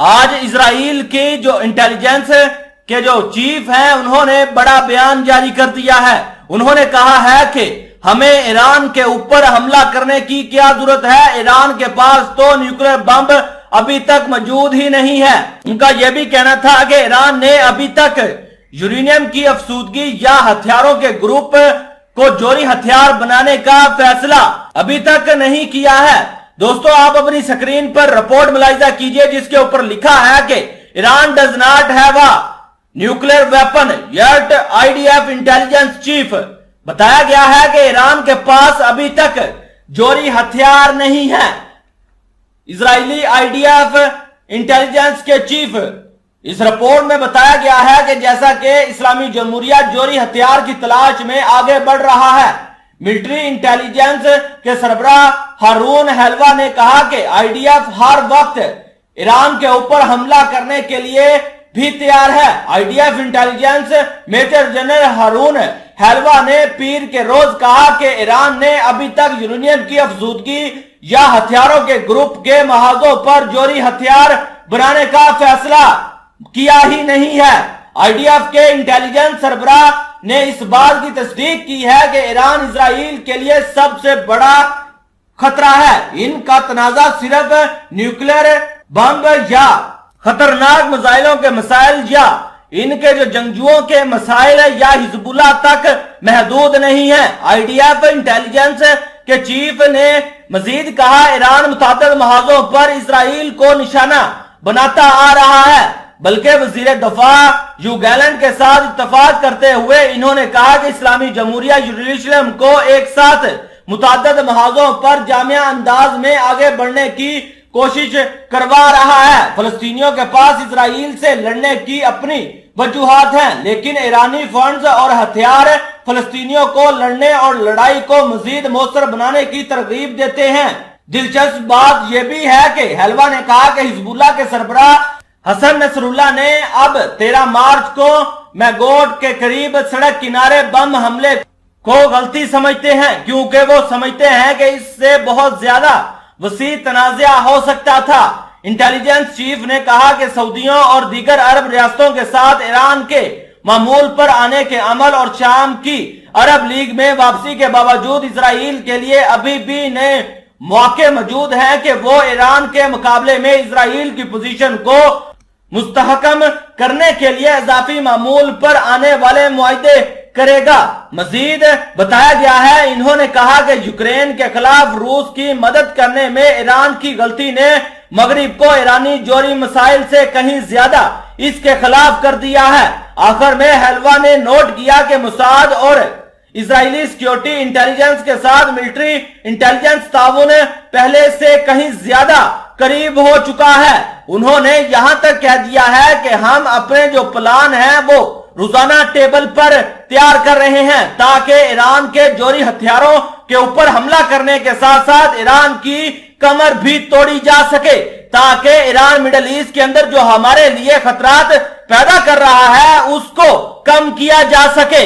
آج اسرائیل کی جو انٹیلیجنس کے جو چیف ہیں انہوں نے بڑا بیان جاری کر دیا ہے. انہوں نے کہا ہے کہ ہمیں ایران کے اوپر حملہ کرنے کی کیا ضرورت ہے، ایران کے پاس تو نیوکلیر بم ابھی تک موجود ہی نہیں ہے. ان کا یہ بھی کہنا تھا کہ ایران نے ابھی تک یورینیم کی افزودگی یا ہتھیاروں کے گروپ کو جوہری ہتھیار بنانے کا فیصلہ ابھی تک نہیں کیا ہے. دوستو آپ اپنی سکرین پر رپورٹ ملاحظہ کیجئے جس کے اوپر لکھا ہے کہ Iran does not have a nuclear weapon yet IDF intelligence chief. بتایا گیا ہے کہ ایران کے پاس ابھی تک جوہری ہتھیار نہیں ہے. اسرائیلی IDF انٹیلیجنس کے چیف اس رپورٹ میں بتایا گیا ہے کہ جیسا کہ اسلامی جمہوریہ جوہری ہتھیار کی تلاش میں آگے بڑھ رہا ہے. ملٹری انٹیلیجنس کے سربراہ ہارون حلوہ نے کہا کہ IDF ہر وقت ایران کے اوپر حملہ کرنے کے لیے بھی تیار ہے. IDF intelligence major general Aharon Haliva نے پیر کے روز کہا کہ ایران نے ابھی تک یورینیم کی افزودگی یا ہتھیاروں کے گروپ کے محاذوں پر جوہری ہتھیار بنانے کا فیصلہ کیا ہی نہیں ہے. IDF کے انٹیلیجنس سربراہ نے اس بات کی تصدیق کی ہے کہ ایران اسرائیل کے لیے سب سے بڑا خطرہ ہے. ان کا تنازع صرف نیوکلیر بم یا خطرناک میزائلوں کے مسائل یا ان کے جو جنگجوؤں کے مسائل یا حزب اللہ تک محدود نہیں ہے. IDF انٹیلیجنس کے چیف نے مزید کہا ایران متعدد محاذوں پر اسرائیل کو نشانہ بناتا آ رہا ہے. بلکہ وزیر دفاع یو گیلنٹ کے ساتھ اتفاق کرتے ہوئے انہوں نے کہا کہ اسلامی جمہوریہ یروشلم کو ایک ساتھ متعدد محاذوں پر جامع انداز میں آگے بڑھنے کی کوشش کروا رہا ہے. فلسطینیوں کے پاس اسرائیل سے لڑنے کی اپنی وجوہات ہیں لیکن ایرانی فنڈز اور ہتھیار فلسطینیوں کو لڑنے اور لڑائی کو مزید مؤثر بنانے کی ترغیب دیتے ہیں. دلچسپ بات یہ بھی ہے کہ حلوہ نے کہا کہ حزب اللہ کے سربراہ حسن نصر اللہ نے اب 13 مارچ کو میگوٹ کے قریب سڑک کنارے بم حملے کو غلطی سمجھتے ہیں کیونکہ وہ سمجھتے ہیں کہ اس سے بہت زیادہ وسیع تنازع ہو سکتا تھا. انٹیلیجنس چیف نے کہا کہ سعودیوں اور دیگر عرب ریاستوں کے ساتھ ایران کے معمول پر آنے کے عمل اور شام کی عرب لیگ میں واپسی کے باوجود اسرائیل کے لیے ابھی بھی نئے مواقع موجود ہیں کہ وہ ایران کے مقابلے میں اسرائیل کی پوزیشن کو مستحکم کرنے کے لیے اضافی معمول پر آنے والے معاہدے کرے گا. مزید بتایا گیا ہے انہوں نے کہا کہ یوکرین کے خلاف روس کی مدد کرنے میں ایران کی غلطی نے مغرب کو ایرانی جوہری مسائل سے کہیں زیادہ اس کے خلاف کر دیا ہے. آخر میں حلوہ نے نوٹ کیا کہ موساد اور اسرائیلی سیکیورٹی انٹیلیجنس کے ساتھ ملٹری انٹیلیجنس تعاون پہلے سے کہیں زیادہ قریب ہو چکا ہے. انہوں نے یہاں تک کہہ دیا ہے کہ ہم اپنے جو پلان ہیں وہ روزانہ ٹیبل پر تیار کر رہے ہیں تاکہ ایران کے جوہری ہتھیاروں کے اوپر حملہ کرنے کے ساتھ ساتھ ایران کی کمر بھی توڑی جا سکے تاکہ ایران مڈل ایسٹ کے اندر جو ہمارے لیے خطرات پیدا کر رہا ہے اس کو کم کیا جا سکے.